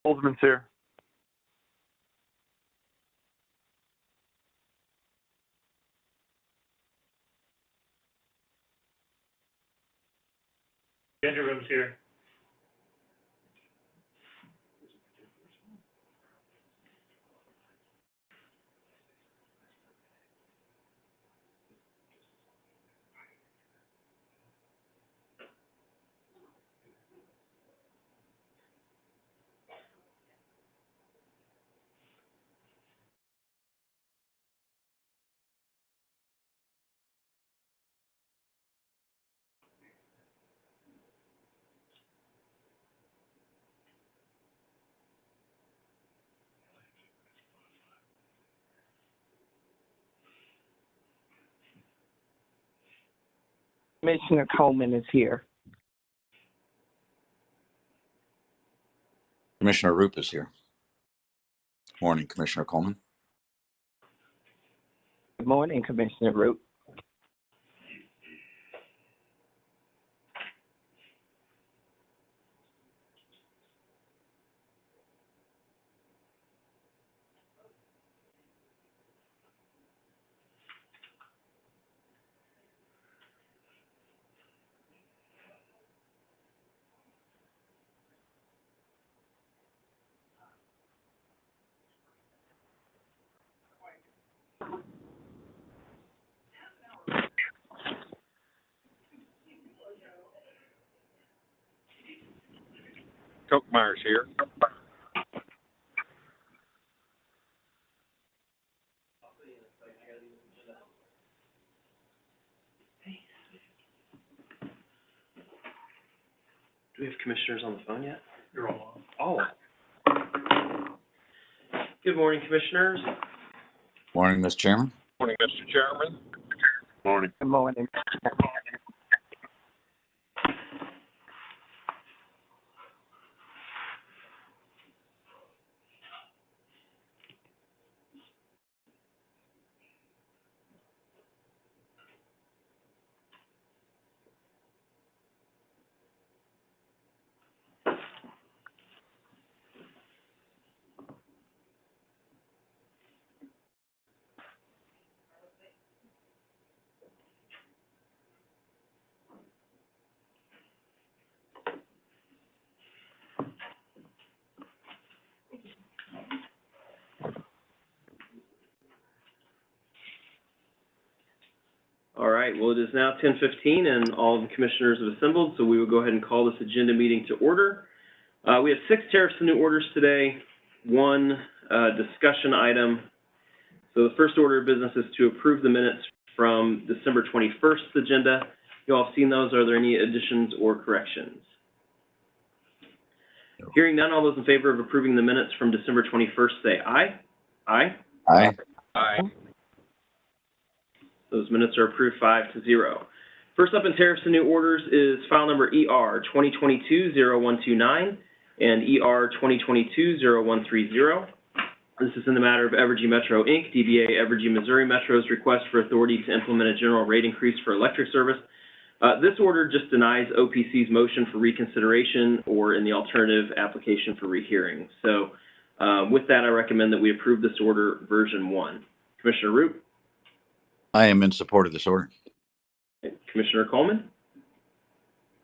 Holzman's here. Vanderboom's here. Commissioner Coleman is here. Commissioner Roop is here. Morning, Commissioner Coleman. Good morning, Commissioner Root. Kochmeyer's here. Do we have commissioners on the phone yet? You're all on. Oh. Good morning, commissioners. Morning, Mr. Chairman. Morning, Mr. Chairman. Morning. Good morning. All right, well, it is now 10:15 and all of the commissioners have assembled, so we will go ahead and call this agenda meeting to order. We have 6 tariffs and new orders today, 1 discussion item. So the first order of business is to approve the minutes from December 21st agenda. You all have seen those. Are there any additions or corrections? No. Hearing none, all those in favor of approving the minutes from December 21st say aye. Aye. Aye. Aye. Those minutes are approved 5-0. First up in tariffs and new orders is file number ER 2022-0129 and ER 2022-0130. This is in the matter of Evergy Metro, Inc., DBA Evergy Missouri Metro's request for authority to implement a general rate increase for electric service. This order just denies OPC's motion for reconsideration or, in the alternative, application for rehearing. So with that, I recommend that we approve this order version 1. Commissioner Root? I am in support of this order. Commissioner Coleman?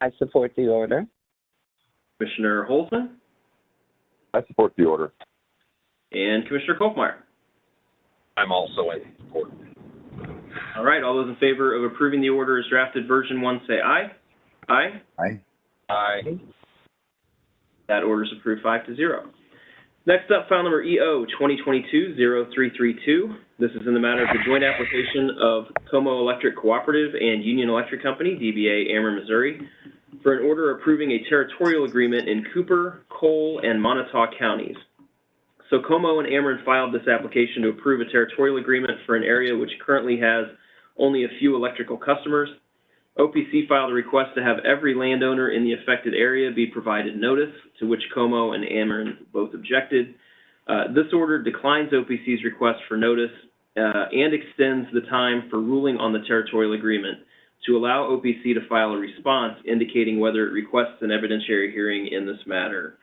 I support the order. Commissioner Holzman? I support the order. And Commissioner Kochmeyer? I'm also in support. All right, all those in favor of approving the order as drafted version 1 say aye. Aye. Aye. Aye. That order is approved 5-0. Next up, file number EO 2022-0332. This is in the matter of the joint application of Como Electric Cooperative and Union Electric Company, DBA Ameren, Missouri, for an order approving a territorial agreement in Cooper, Cole, and Montauk counties. So Como and Ameren filed this application to approve a territorial agreement for an area which currently has only a few electrical customers. OPC filed a request to have every landowner in the affected area be provided notice, to which Como and Ameren both objected. This order declines OPC's request for notice and extends the time for ruling on the territorial agreement to allow OPC to file a response indicating whether it requests an evidentiary hearing in this matter.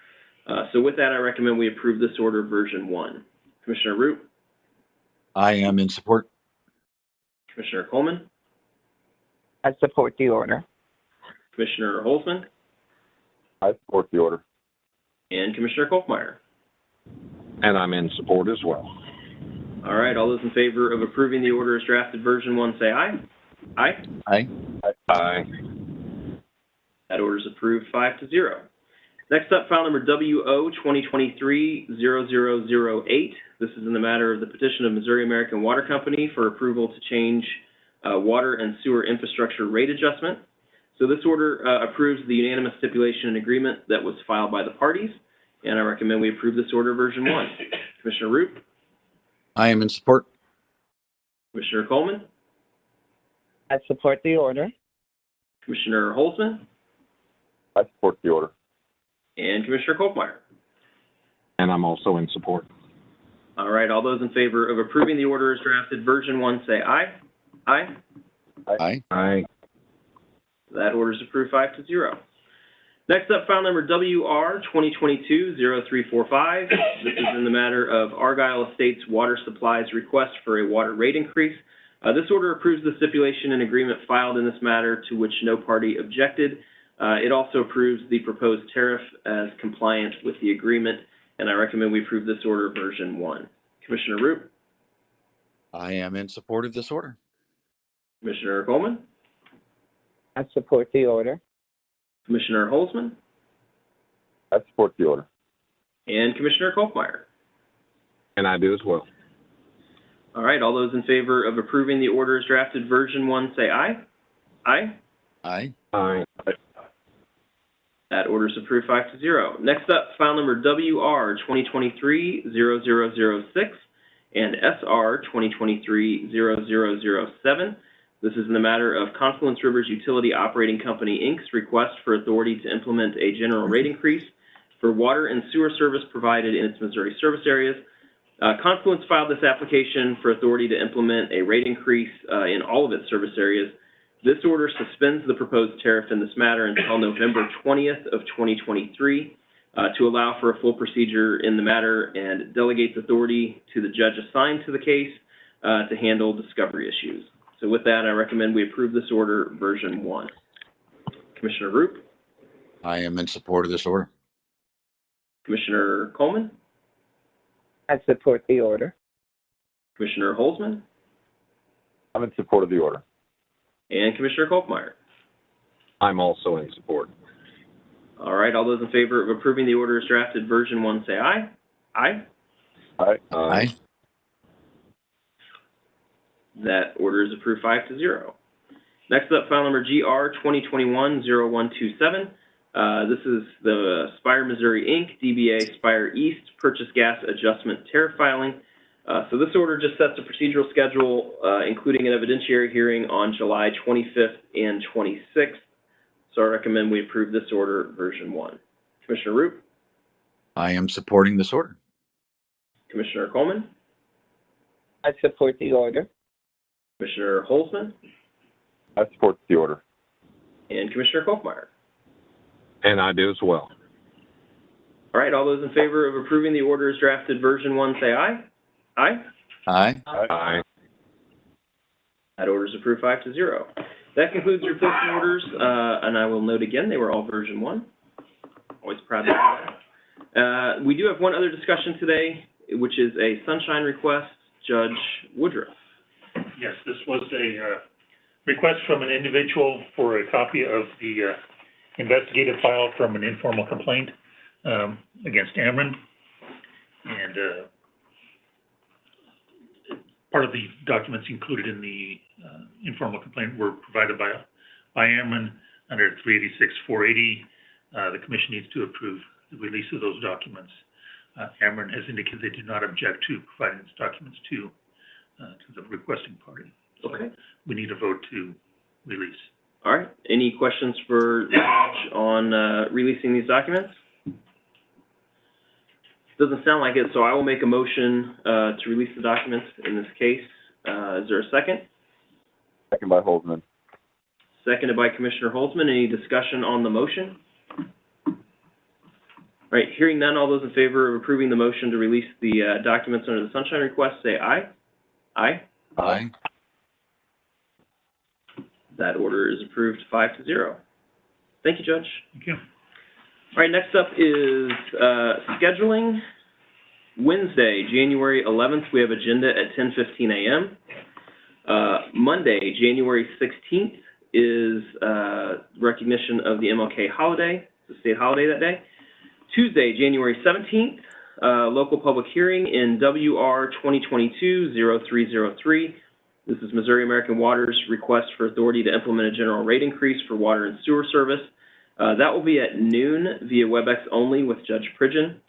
So with that, I recommend we approve this order version 1. Commissioner Root, I am in support. Commissioner Coleman, I support the order. Commissioner Holzman, I support the order. and Commissioner Kolkmeyer. And I'm in support as well. All right, all those in favor of approving the order as drafted version 1, say aye. Aye. Aye. Aye. That order is approved 5-0. Next up, file number WO 2023-0008. This is in the matter of the petition of Missouri American Water Company for approval to change water and sewer infrastructure rate adjustment. So this order approves the unanimous stipulation and agreement that was filed by the parties, and I recommend we approve this order version 1. Commissioner Root, I am in support. Commissioner Coleman, I support the order. Commissioner Holzman, I support the order. and Commissioner Kolkmeyer. And I'm also in support. All right, all those in favor of approving the order as drafted version 1, say aye. Aye. Aye. Aye. That order is approved 5-0. Next up, file number WR 2022-0345. This is in the matter of Argyle Estates Water Supply's request for a water rate increase. This order approves the stipulation and agreement filed in this matter to which no party objected. It also approves the proposed tariff as compliant with the agreement, and I recommend we approve this order version 1. Commissioner Root, I am in support of this order. Commissioner Coleman, I support the order. Commissioner Holzman, I support the order. and Commissioner Kolkmeyer. And I do as well. All right, all those in favor of approving the order as drafted version 1, say aye. Aye. Aye. Aye. That order is approved 5-0. Next up, file number WR 2023-0006 and SR 2023-0007. This is in the matter of Confluence Rivers Utility Operating Company, Inc.'s request for authority to implement a general rate increase for water and sewer service provided in its Missouri service areas. Confluence filed this application for authority to implement a rate increase in all of its service areas. This order suspends the proposed tariff in this matter until November 20th of 2023 to allow for a full procedure in the matter and delegates authority to the judge assigned to the case to handle discovery issues. So with that, I recommend we approve this order version 1. Commissioner Root, I am in support of this order. Commissioner Coleman, I support the order. Commissioner Holzman, I'm in support of the order. and Commissioner Kolkmeyer. I'm also in support. All right, all those in favor of approving the order as drafted version 1, say aye. Aye. Aye. Aye. That order is approved 5-0. Next up, file number GR 2021-0127. This is the Spire Missouri Inc., DBA Spire East Purchase Gas Adjustment Tariff filing. So this order just sets a procedural schedule, including an evidentiary hearing on July 25th and 26th. So I recommend we approve this order version 1. Commissioner Root, I am supporting this order. Commissioner Coleman, I support the order. Commissioner Holzman, I support the order. and Commissioner Kolkmeyer. And I do as well. All right, all those in favor of approving the order as drafted version 1, say aye. Aye. Aye. Aye. That order is approved 5-0. That concludes your reports and orders, and I will note again, they were all version 1. Always proud to do that. We do have one other discussion today, which is a sunshine request. Judge Woodruff. Yes, this was a request from an individual for a copy of the investigative file from an informal complaint against Ameren. And part of the documents included in the informal complaint were provided by Ameren under 386-480. The commission needs to approve the release of those documents. Ameren has indicated they do not object to providing these documents to the requesting party. So Okay. we need a vote to release. All right. Any questions for the judge on releasing these documents? Doesn't sound like it, so I will make a motion to release the documents in this case. Is there a second? Second by Holzman. Seconded by Commissioner Holzman. Any discussion on the motion? All right, hearing none, all those in favor of approving the motion to release the documents under the sunshine request, say aye. Aye. Aye. That order is approved 5-0. Thank you, Judge. Thank you. All right, next up is scheduling. Wednesday, January 11th, we have agenda at 10:15 a.m. Monday, January 16th, is recognition of the MLK holiday, the state holiday that day. Tuesday, January 17th, local public hearing in WR 2022-0303. This is Missouri American Water's request for authority to implement a general rate increase for water and sewer service. That will be at noon via WebEx only with Judge Pridgeon.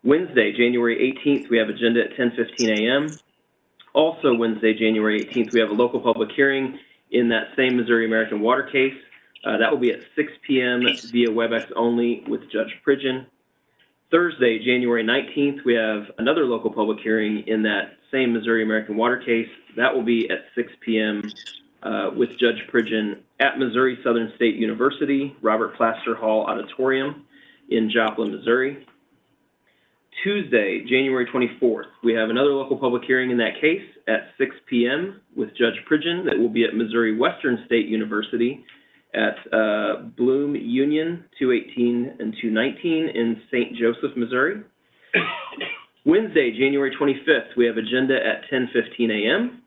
Wednesday, January 18th, we have agenda at 10:15 a.m. Also Wednesday, January 18th, we have a local public hearing in that same Missouri American Water case. That will be at 6 p.m. via WebEx only with Judge Pridgeon. Thursday, January 19th, we have another local public hearing in that same Missouri American Water case. That will be at 6 p.m. With Judge Pridgeon at Missouri Southern State University, Robert Plaster Hall Auditorium in Joplin, Missouri. Tuesday, January 24th, we have another local public hearing in that case at 6 p.m. with Judge Pridgeon. That will be at Missouri Western State University at Bloom Union 218 and 219 in St. Joseph, Missouri. Wednesday, January 25th, we have agenda at 10:15 a.m.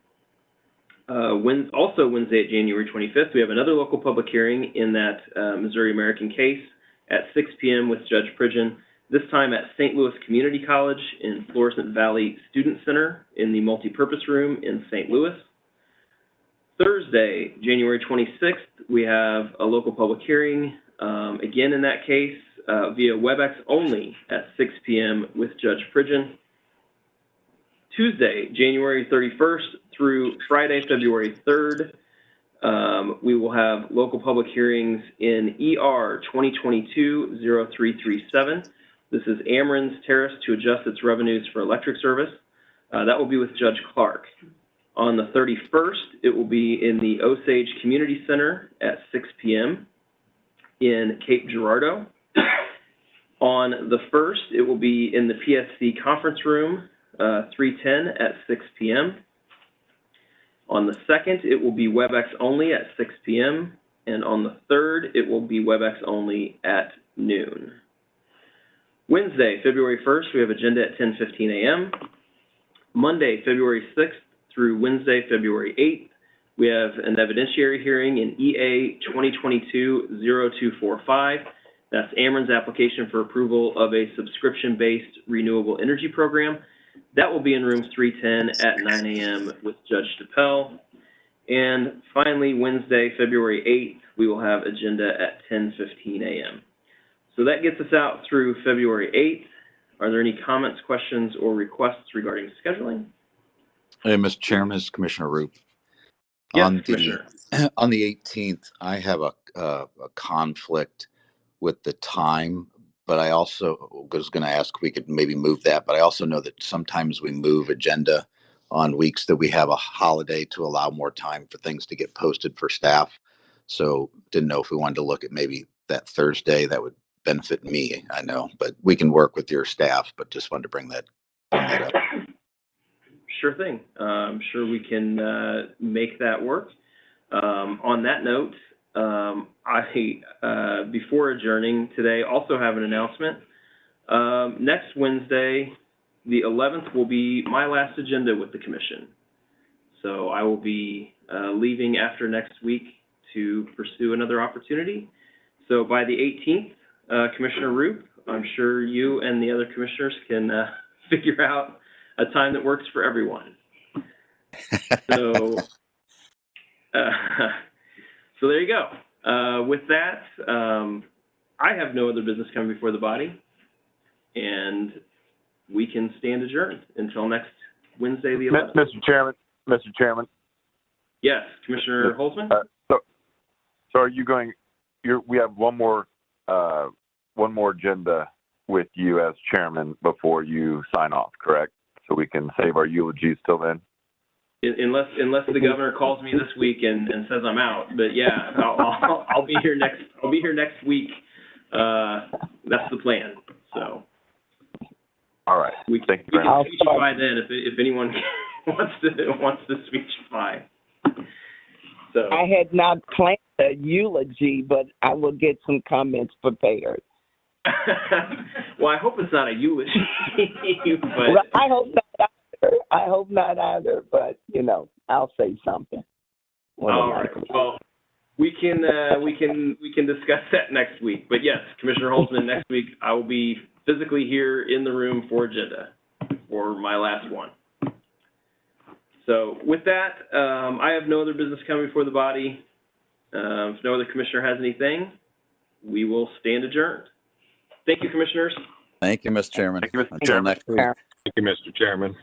Also Wednesday, January 25th, we have another local public hearing in that Missouri American case at 6 p.m. with Judge Pridgeon, this time at St. Louis Community College in Florissant Valley Student Center in the multipurpose room in St. Louis. Thursday, January 26th, we have a local public hearing, again in that case, via WebEx only at 6 p.m. with Judge Pridgeon. Tuesday, January 31st through Friday, February 3rd, we will have local public hearings in ER 2022-0337. This is Ameren's Terrace to adjust its revenues for electric service. That will be with Judge Clark. On the 31st, it will be in the Osage Community Center at 6 p.m. in Cape Girardeau. On the 1st, it will be in the PSC Conference Room, 310 at 6 p.m. On the 2nd, it will be WebEx only at 6 p.m. And on the 3rd, it will be WebEx only at noon. Wednesday, February 1st, we have agenda at 10:15 a.m. Monday, February 6th through Wednesday, February 8th, we have an evidentiary hearing in EA 2022-0245. That's Ameren's application for approval of a subscription-based renewable energy program. That will be in room 310 at 9 a.m. with Judge DePel. And finally, Wednesday, February 8th, we will have agenda at 10:15 a.m. So that gets us out through February 8th. Are there any comments, questions, or requests regarding scheduling? Hey, Mr. Chairman, this is Commissioner Roop. Yes, Commissioner. On the 18th, I have a conflict with the time, but I also was going to ask if we could maybe move that. But I also know that sometimes we move agenda on weeks that we have a holiday to allow more time for things to get posted for staff. So didn't know if we wanted to look at maybe that Thursday. That would benefit me, I know, but we can work with your staff, but just wanted to bring that up. Sure thing. I'm sure we can make that work. On that note, I, before adjourning today, also have an announcement. Next Wednesday, the 11th, will be my last agenda with the Commission. So I will be leaving after next week to pursue another opportunity. So by the 18th, Commissioner Roop, I'm sure you and the other commissioners can figure out a time that works for everyone. So, so there you go. With that, I have no other business coming before the body, and we can stand adjourned until next Wednesday, the 11th. Mr. Chairman. Yes, Commissioner Holzman? So are you going, we have one more agenda with you as chairman before you sign off, correct? So we can save our eulogies till then? Unless the governor calls me this week and says I'm out, but yeah, I'll be here next week That's the plan. So All right. we Thank you we very can much. speechify then if anyone wants to speechify. So I had not planned a eulogy, but I will get some comments prepared. well, I hope it's not a eulogy, Well, but I hope not either. I hope not either, but, you know, I'll say something. all right. Well, we can discuss that next week. But yes, Commissioner Holzman, next week I will be physically here in the room for agenda for my last one. So with that, I have no other business coming before the body. If no other commissioner has anything, we will stand adjourned. Thank you, commissioners. Thank you, Mr. Chairman. Thank you, Mr. Until Chairman. next week. Thank you, Mr. Chairman.